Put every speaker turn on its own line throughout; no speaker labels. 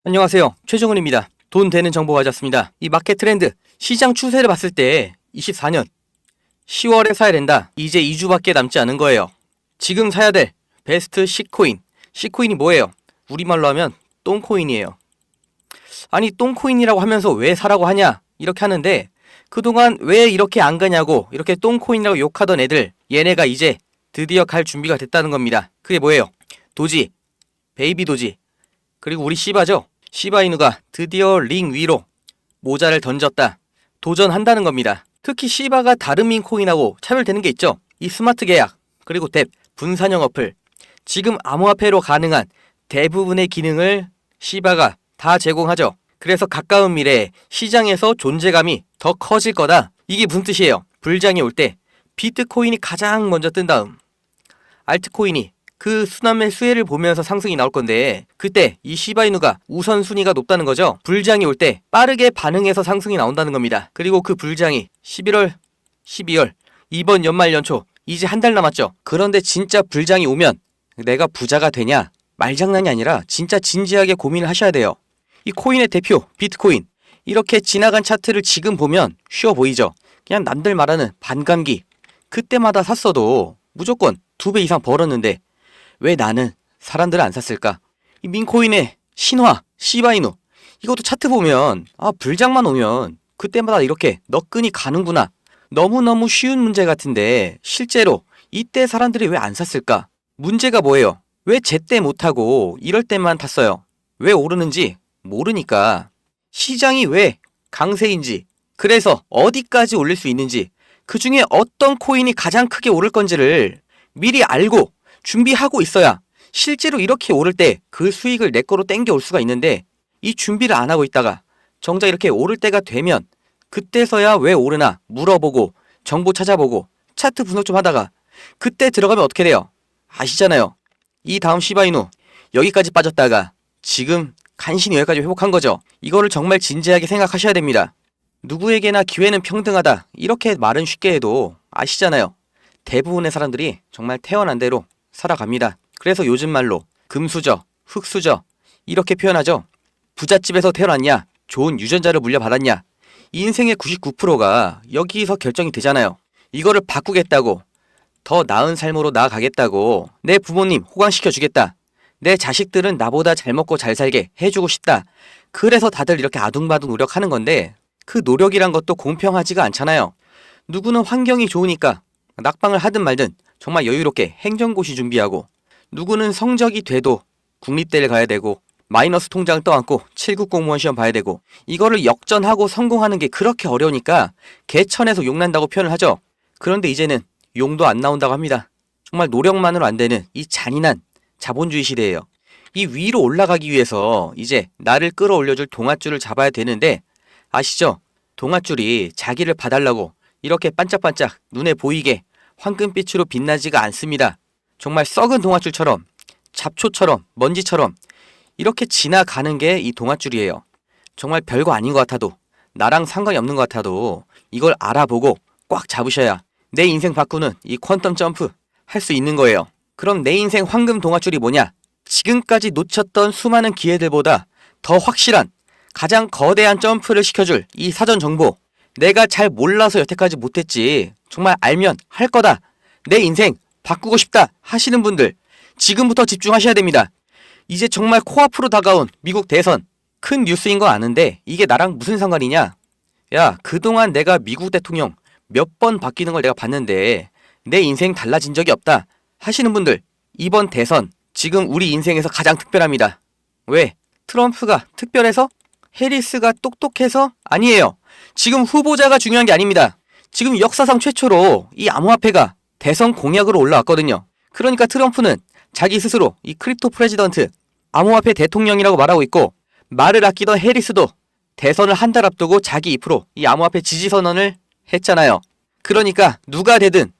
안녕하세요. 최정은입니다. 돈 되는 정보 가졌습니다. 이 마켓 트렌드, 시장 추세를 봤을 때 24년 10월에 사야 된다. 이제 2주밖에 남지 않은 거예요. 지금 사야 될 베스트 C코인. C코인이 뭐예요? 우리말로 하면 똥코인이에요. 아니 똥코인이라고 하면서 왜 사라고 하냐? 이렇게 하는데 그동안 왜 이렇게 안 가냐고 이렇게 똥코인이라고 욕하던 애들, 얘네가 이제 드디어 갈 준비가 됐다는 겁니다. 그게 뭐예요? 도지, 베이비 도지, 그리고 우리 시바죠. 시바이누가 드디어 링 위로 모자를 던졌다. 도전한다는 겁니다. 특히 시바가 다른 민코인하고 차별되는 게 있죠. 이 스마트 계약, 그리고 뎁, 분산형 어플. 지금 암호화폐로 가능한 대부분의 기능을 시바가 다 제공하죠. 그래서 가까운 미래에 시장에서 존재감이 더 커질 거다. 이게 무슨 뜻이에요? 불장이 올 때 비트코인이 가장 먼저 뜬 다음 알트코인이 그 순환매 수혜를 보면서 상승이 나올 건데, 그때 이 시바이누가 우선순위가 높다는 거죠. 불장이 올 때 빠르게 반응해서 상승이 나온다는 겁니다. 그리고 그 불장이 11월, 12월, 이번 연말 연초 이제 한 달 남았죠. 그런데 진짜 불장이 오면 내가 부자가 되냐? 말장난이 아니라 진짜 진지하게 고민을 하셔야 돼요. 이 코인의 대표 비트코인, 이렇게 지나간 차트를 지금 보면 쉬워 보이죠. 그냥 남들 말하는 반감기, 그때마다 샀어도 무조건 2배 이상 벌었는데 왜 나는 사람들은 안 샀을까? 이 민코인의 신화, 시바이누, 이것도 차트 보면 불장만 오면 그때마다 이렇게 너끈이 가는구나. 너무너무 쉬운 문제 같은데 실제로 이때 사람들이 왜 안 샀을까? 문제가 뭐예요? 왜 제때 못하고 이럴 때만 탔어요? 왜 오르는지 모르니까. 시장이 왜 강세인지, 그래서 어디까지 올릴 수 있는지, 그 중에 어떤 코인이 가장 크게 오를 건지를 미리 알고 준비하고 있어야 실제로 이렇게 오를 때 그 수익을 내 거로 땡겨올 수가 있는데, 이 준비를 안 하고 있다가 정작 이렇게 오를 때가 되면 그때서야 왜 오르나 물어보고 정보 찾아보고 차트 분석 좀 하다가 그때 들어가면 어떻게 돼요? 아시잖아요. 이 다음 시바이누 여기까지 빠졌다가 지금 간신히 여기까지 회복한 거죠. 이거를 정말 진지하게 생각하셔야 됩니다. 누구에게나 기회는 평등하다, 이렇게 말은 쉽게 해도 아시잖아요. 대부분의 사람들이 정말 태어난 대로 살아갑니다. 그래서 요즘 말로 금수저, 흙수저 이렇게 표현하죠. 부잣집에서 태어났냐, 좋은 유전자를 물려받았냐, 인생의 99%가 여기서 결정이 되잖아요. 이거를 바꾸겠다고, 더 나은 삶으로 나아가겠다고, 내 부모님 호강시켜주겠다, 내 자식들은 나보다 잘 먹고 잘 살게 해주고 싶다, 그래서 다들 이렇게 아둥바둥 노력하는 건데, 그 노력이란 것도 공평하지가 않잖아요. 누구는 환경이 좋으니까 낙방을 하든 말든 정말 여유롭게 행정고시 준비하고, 누구는 성적이 돼도 국립대를 가야 되고 마이너스 통장 떠안고 7급 공무원 시험 봐야 되고, 이거를 역전하고 성공하는 게 그렇게 어려우니까 개천에서 용난다고 표현을 하죠. 그런데 이제는 용도 안 나온다고 합니다. 정말 노력만으로 안 되는 이 잔인한 자본주의 시대예요. 이 위로 올라가기 위해서 이제 나를 끌어올려줄 동아줄을 잡아야 되는데, 아시죠? 동아줄이 자기를 봐달라고 이렇게 반짝반짝 눈에 보이게 황금빛으로 빛나지가 않습니다. 정말 썩은 동아줄처럼, 잡초처럼, 먼지처럼 이렇게 지나가는 게 이 동아줄이에요. 정말 별거 아닌 것 같아도, 나랑 상관이 없는 것 같아도 이걸 알아보고 꽉 잡으셔야 내 인생 바꾸는 이 퀀텀 점프 할 수 있는 거예요. 그럼 내 인생 황금 동아줄이 뭐냐? 지금까지 놓쳤던 수많은 기회들보다 더 확실한, 가장 거대한 점프를 시켜줄 이 사전 정보. 내가 잘 몰라서 여태까지 못했지, 정말 알면 할 거다, 내 인생 바꾸고 싶다 하시는 분들 지금부터 집중하셔야 됩니다. 이제 정말 코앞으로 다가온 미국 대선, 큰 뉴스인 거 아는데 이게 나랑 무슨 상관이냐? 야, 그동안 내가 미국 대통령 몇 번 바뀌는 걸 내가 봤는데 내 인생 달라진 적이 없다 하시는 분들, 이번 대선 지금 우리 인생에서 가장 특별합니다. 왜? 트럼프가 특별해서? 해리스가 똑똑해서? 아니에요. 지금 후보자가 중요한 게 아닙니다. 지금 역사상 최초로 이 암호화폐가 대선 공약으로 올라왔거든요. 그러니까 트럼프는 자기 스스로 이 크립토 프레지던트, 암호화폐 대통령이라고 말하고 있고, 말을 아끼던 해리스도 대선을 한 달 앞두고 자기 입으로 이 암호화폐 지지 선언을 했잖아요. 그러니까 누가 되든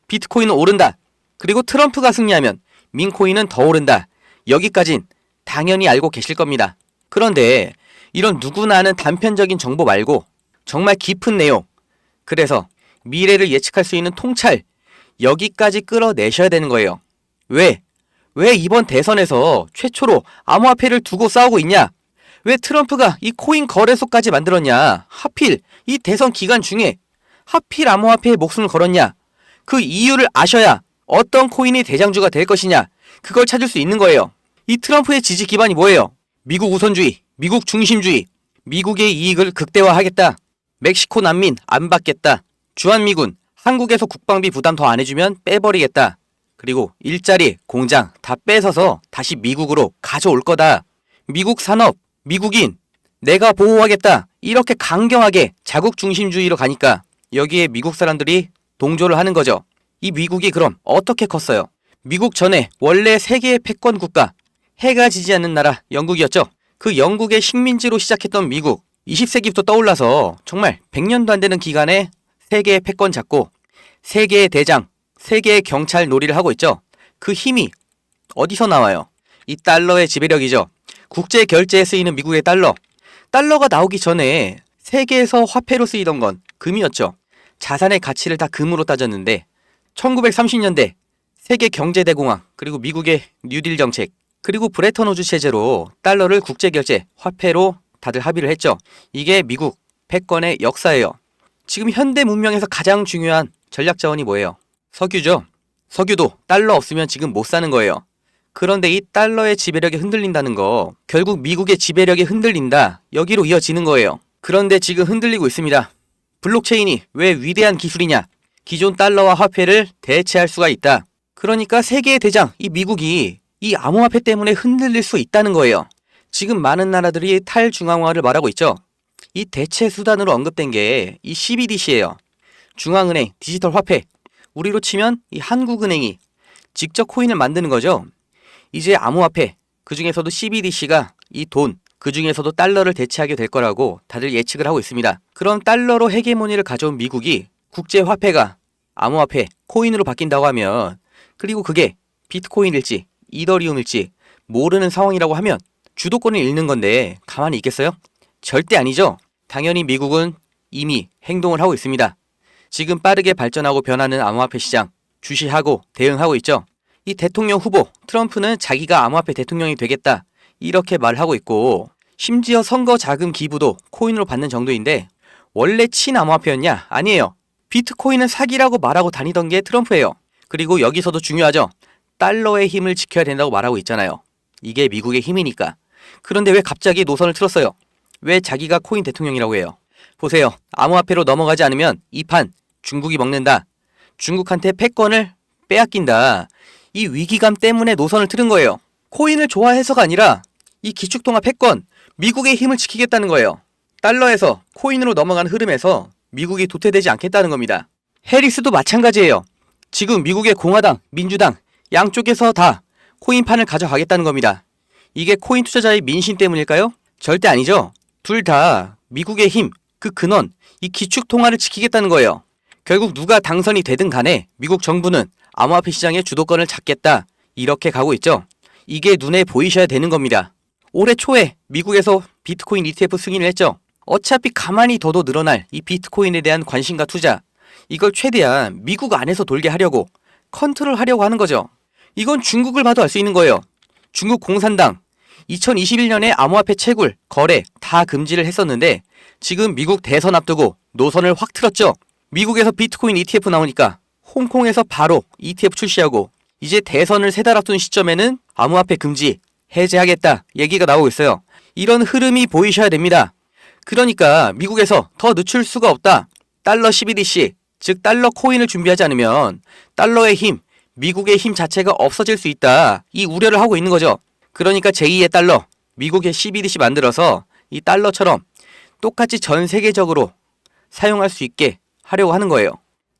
비트코인은 오른다, 그리고 트럼프가 승리하면 민코인은 더 오른다, 여기까진 당연히 알고 계실 겁니다. 그런데 이런 누구나 아는 단편적인 정보 말고 정말 깊은 내용, 그래서 미래를 예측할 수 있는 통찰, 여기까지 끌어내셔야 되는 거예요. 왜 이번 대선에서 최초로 암호화폐를 두고 싸우고 있냐? 왜 트럼프가 이 코인 거래소까지 만들었냐? 하필 이 대선 기간 중에 하필 암호화폐에 목숨을 걸었냐? 그 이유를 아셔야 어떤 코인이 대장주가 될 것이냐? 그걸 찾을 수 있는 거예요. 이 트럼프의 지지 기반이 뭐예요? 미국 우선주의, 미국 중심주의, 미국의 이익을 극대화하겠다. 멕시코 난민 안 받겠다. 주한미군, 한국에서 국방비 부담 더 안 해주면 빼버리겠다. 그리고 일자리, 공장 다 뺏어서 다시 미국으로 가져올 거다. 미국 산업, 미국인, 내가 보호하겠다. 이렇게 강경하게 자국 중심주의로 가니까 여기에 미국 사람들이 동조를 하는 거죠. 이 미국이 그럼 어떻게 컸어요? 미국 전에 원래 세계의 패권 국가, 해가 지지 않는 나라 영국이었죠. 그 영국의 식민지로 시작했던 미국, 20세기부터 떠올라서 정말 100년도 안 되는 기간에 세계의 패권 잡고 세계의 대장, 세계의 경찰 놀이를 하고 있죠. 그 힘이 어디서 나와요? 이 달러의 지배력이죠. 국제 결제에 쓰이는 미국의 달러. 달러가 나오기 전에 세계에서 화폐로 쓰이던 건 금이었죠. 자산의 가치를 다 금으로 따졌는데 1930년대 세계 경제대공황, 그리고 미국의 뉴딜 정책, 그리고 브레턴 우즈 체제로 달러를 국제 결제 화폐로 다들 합의를 했죠. 이게 미국 패권의 역사예요. 지금 현대 문명에서 가장 중요한 전략 자원이 뭐예요? 석유죠. 석유도 달러 없으면 지금 못 사는 거예요. 그런데 이 달러의 지배력이 흔들린다는 거, 결국 미국의 지배력이 흔들린다. 여기로 이어지는 거예요. 그런데 지금 흔들리고 있습니다. 블록체인이 왜 위대한 기술이냐? 기존 달러와 화폐를 대체할 수가 있다. 그러니까 세계의 대장, 이 미국이 이 암호화폐 때문에 흔들릴 수 있다는 거예요. 지금 많은 나라들이 탈중앙화를 말하고 있죠. 이 대체 수단으로 언급된 게 이 CBDC예요. 중앙은행 디지털 화폐. 우리로 치면 이 한국은행이 직접 코인을 만드는 거죠. 이제 암호화폐, 그 중에서도 CBDC가 이 돈, 그 중에서도 달러를 대체하게 될 거라고 다들 예측을 하고 있습니다. 그럼 달러로 헤게모니를 가져온 미국이 국제화폐가 암호화폐, 코인으로 바뀐다고 하면, 그리고 그게 비트코인일지 이더리움일지 모르는 상황이라고 하면 주도권을 잃는 건데 가만히 있겠어요? 절대 아니죠. 당연히 미국은 이미 행동을 하고 있습니다. 지금 빠르게 발전하고 변하는 암호화폐 시장 주시하고 대응하고 있죠. 이 대통령 후보 트럼프는 자기가 암호화폐 대통령이 되겠다 이렇게 말하고 있고, 심지어 선거 자금 기부도 코인으로 받는 정도인데 원래 친암호화폐였냐? 아니에요. 비트코인은 사기라고 말하고 다니던 게 트럼프예요. 그리고 여기서도 중요하죠. 달러의 힘을 지켜야 된다고 말하고 있잖아요. 이게 미국의 힘이니까. 그런데 왜 갑자기 노선을 틀었어요? 왜 자기가 코인 대통령이라고 해요? 보세요. 암호화폐로 넘어가지 않으면 이 판 중국이 먹는다. 중국한테 패권을 빼앗긴다. 이 위기감 때문에 노선을 틀은 거예요. 코인을 좋아해서가 아니라 이 기축통화 패권, 미국의 힘을 지키겠다는 거예요. 달러에서 코인으로 넘어가는 흐름에서 미국이 도태되지 않겠다는 겁니다. 해리스도 마찬가지예요. 지금 미국의 공화당, 민주당 양쪽에서 다 코인판을 가져가겠다는 겁니다. 이게 코인 투자자의 민심 때문일까요? 절대 아니죠. 둘 다 미국의 힘, 그 근원, 이 기축통화를 지키겠다는 거예요. 결국 누가 당선이 되든 간에 미국 정부는 암호화폐 시장의 주도권을 잡겠다. 이렇게 가고 있죠. 이게 눈에 보이셔야 되는 겁니다. 올해 초에 미국에서 비트코인 ETF 승인을 했죠. 어차피 가만히 둬도 늘어날 이 비트코인에 대한 관심과 투자, 이걸 최대한 미국 안에서 돌게 하려고 컨트롤하려고 하는 거죠. 이건 중국을 봐도 알 수 있는 거예요. 중국 공산당 2021년에 암호화폐 채굴, 거래 다 금지를 했었는데 지금 미국 대선 앞두고 노선을 확 틀었죠. 미국에서 비트코인 ETF 나오니까 홍콩에서 바로 ETF 출시하고, 이제 대선을 3달 앞둔 시점에는 암호화폐 금지, 해제하겠다 얘기가 나오고 있어요. 이런 흐름이 보이셔야 됩니다. 그러니까 미국에서 더 늦출 수가 없다. 달러 CBDC, 즉 달러 코인을 준비하지 않으면 달러의 힘, 미국의 힘 자체가 없어질 수 있다. 이 우려를 하고 있는 거죠. 그러니까 제2의 달러, 미국의 CBDC 만들어서 이 달러처럼 똑같이 전 세계적으로 사용할 수 있게 하려고 하는 거예요.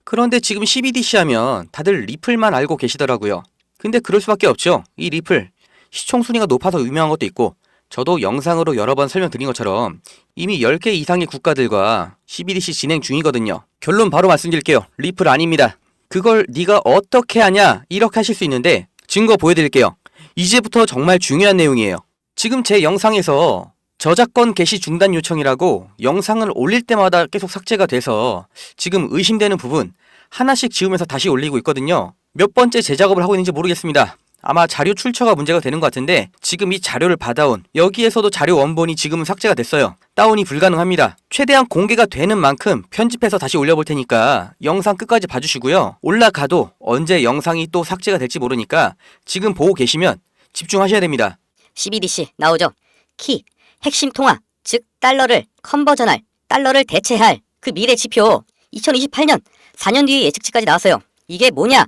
그런데 지금 CBDC 하면 다들 리플만 알고 계시더라고요. 근데 그럴 수밖에 없죠. 이 리플, 시총 순위가 높아서 유명한 것도 있고, 저도 영상으로 여러 번 설명드린 것처럼 이미 10개 이상의 국가들과 CBDC 진행 중이거든요. 결론 바로 말씀드릴게요. 리플 아닙니다. 그걸 네가 어떻게 하냐 이렇게 하실 수 있는데 증거 보여드릴게요. 이제부터 정말 중요한 내용이에요. 지금 제 영상에서 저작권 개시 중단 요청이라고 영상을 올릴 때마다 계속 삭제가 돼서 지금 의심되는 부분 하나씩 지우면서 다시 올리고 있거든요. 몇 번째 재작업을 하고 있는지 모르겠습니다. 아마 자료 출처가 문제가 되는 것 같은데 지금 이 자료를 받아온 여기에서도 자료 원본이 지금은 삭제가 됐어요. 다운이 불가능합니다. 최대한 공개가 되는 만큼 편집해서 다시 올려볼 테니까 영상 끝까지 봐주시고요. 올라가도 언제 영상이 또 삭제가 될지 모르니까 지금 보고 계시면 집중하셔야 됩니다.
CBDC 나오죠. 키, 핵심 통화, 즉 달러를 컨버전할, 달러를 대체할 그 미래 지표 2028년 4년 뒤의 예측치까지 나왔어요. 이게 뭐냐?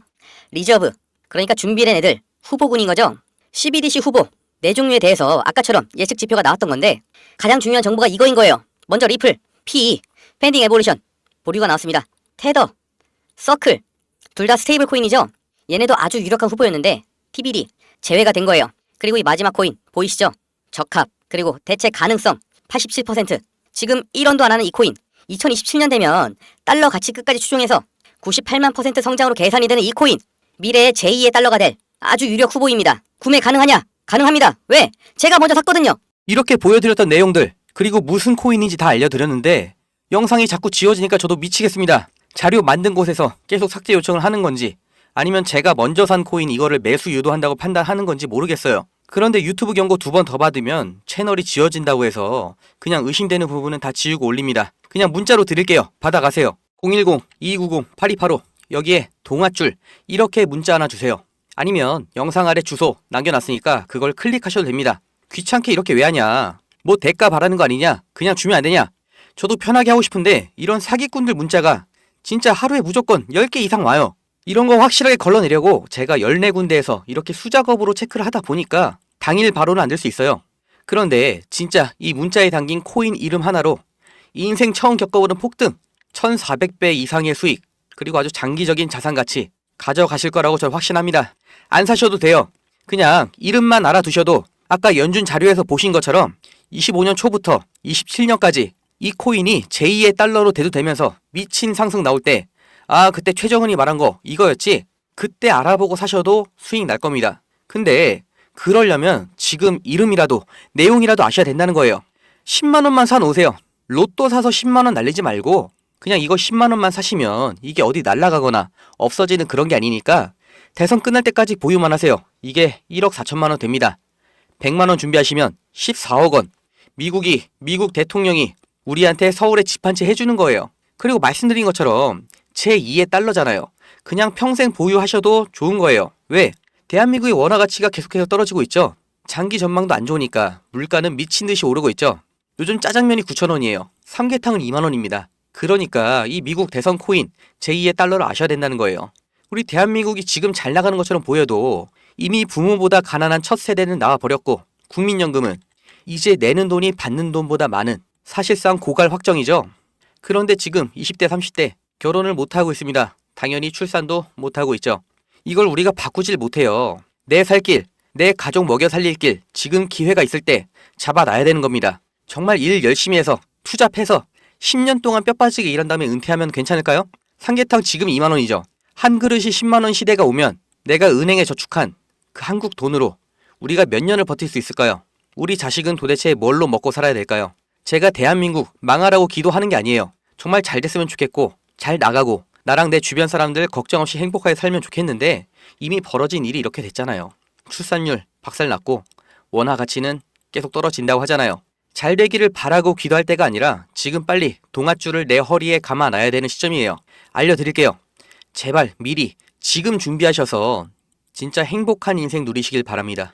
리저브, 그러니까 준비된 애들, 후보군인 거죠. CBDC 후보 4종류에 대해서 아까처럼 예측 지표가 나왔던 건데 가장 중요한 정보가 이거인 거예요. 먼저 리플, PE, 펜딩 에볼루션, 보류가 나왔습니다. 테더, 서클, 둘 다 스테이블 코인이죠. 얘네도 아주 유력한 후보였는데 TBD 제외가 된 거예요. 그리고 이 마지막 코인 보이시죠? 적합, 그리고 대체 가능성 87%. 지금 1원도 안 하는 이 코인 2027년 되면 달러 가치 끝까지 추종해서 98만 % 성장으로 계산이 되는 이 코인 미래의 제2의 달러가 될 아주 유력 후보입니다. 구매 가능하냐? 가능합니다. 왜? 제가 먼저 샀거든요.
이렇게 보여드렸던 내용들 그리고 무슨 코인인지 다 알려드렸는데 영상이 자꾸 지워지니까 저도 미치겠습니다. 자료 만든 곳에서 계속 삭제 요청을 하는 건지 아니면 제가 먼저 산 코인 이거를 매수 유도한다고 판단하는 건지 모르겠어요. 그런데 유튜브 경고 2번 더 받으면 채널이 지워진다고 해서 그냥 의심되는 부분은 다 지우고 올립니다. 그냥 문자로 드릴게요. 받아가세요. 010-2290-8285 여기에 동아줄 이렇게 문자 하나 주세요. 아니면 영상 아래 주소 남겨놨으니까 그걸 클릭하셔도 됩니다. 귀찮게 이렇게 왜 하냐? 뭐 대가 바라는 거 아니냐? 그냥 주면 안 되냐? 저도 편하게 하고 싶은데 이런 사기꾼들 문자가 진짜 하루에 무조건 10개 이상 와요. 이런 거 확실하게 걸러내려고 제가 14군데에서 이렇게 수작업으로 체크를 하다 보니까 당일 바로는 안 될 수 있어요. 그런데 진짜 이 문자에 담긴 코인 이름 하나로 인생 처음 겪어보는 폭등, 1400배 이상의 수익, 그리고 아주 장기적인 자산 가치 가져가실 거라고 저는 확신합니다. 안 사셔도 돼요. 그냥 이름만 알아두셔도 아까 연준 자료에서 보신 것처럼 25년 초부터 27년까지 이 코인이 제2의 달러로 대두되면서 미친 상승 나올 때 아 그때 최정은이 말한 거 이거였지? 그때 알아보고 사셔도 수익 날 겁니다. 근데 그러려면 지금 이름이라도 내용이라도 아셔야 된다는 거예요. 10만원만 사놓으세요. 로또 사서 10만원 날리지 말고 그냥 이거 10만원만 사시면 이게 어디 날아가거나 없어지는 그런 게 아니니까 대선 끝날 때까지 보유만 하세요. 이게 1억 4천만원 됩니다. 100만원 준비하시면 14억원. 미국 대통령이 우리한테 서울에 집 한 채 해주는 거예요. 그리고 말씀드린 것처럼 제2의 달러잖아요. 그냥 평생 보유하셔도 좋은 거예요. 왜? 대한민국의 원화 가치가 계속해서 떨어지고 있죠. 장기 전망도 안 좋으니까 물가는 미친 듯이 오르고 있죠. 요즘 짜장면이 9,000원이에요. 삼계탕은 2만원입니다. 그러니까 이 미국 대선 코인 제2의 달러를 아셔야 된다는 거예요. 우리 대한민국이 지금 잘 나가는 것처럼 보여도 이미 부모보다 가난한 첫 세대는 나와버렸고 국민연금은 이제 내는 돈이 받는 돈보다 많은 사실상 고갈 확정이죠. 그런데 지금 20대 30대 결혼을 못하고 있습니다. 당연히 출산도 못하고 있죠. 이걸 우리가 바꾸질 못해요. 내 살 길, 내 가족 먹여 살릴 길 지금 기회가 있을 때 잡아놔야 되는 겁니다. 정말 일 열심히 해서 투잡해서 10년 동안 뼈 빠지게 일한 다음에 은퇴하면 괜찮을까요? 삼계탕 지금 2만원이죠. 한 그릇이 10만원 시대가 오면 내가 은행에 저축한 그 한국 돈으로 우리가 몇 년을 버틸 수 있을까요? 우리 자식은 도대체 뭘로 먹고 살아야 될까요? 제가 대한민국 망하라고 기도하는 게 아니에요. 정말 잘 됐으면 좋겠고 잘 나가고 나랑 내 주변 사람들 걱정 없이 행복하게 살면 좋겠는데 이미 벌어진 일이 이렇게 됐잖아요. 출산율 박살났고 원화 가치는 계속 떨어진다고 하잖아요. 잘 되기를 바라고 기도할 때가 아니라 지금 빨리 동아줄을 내 허리에 감아놔야 되는 시점이에요. 알려드릴게요. 제발 미리 지금 준비하셔서 진짜 행복한 인생 누리시길 바랍니다.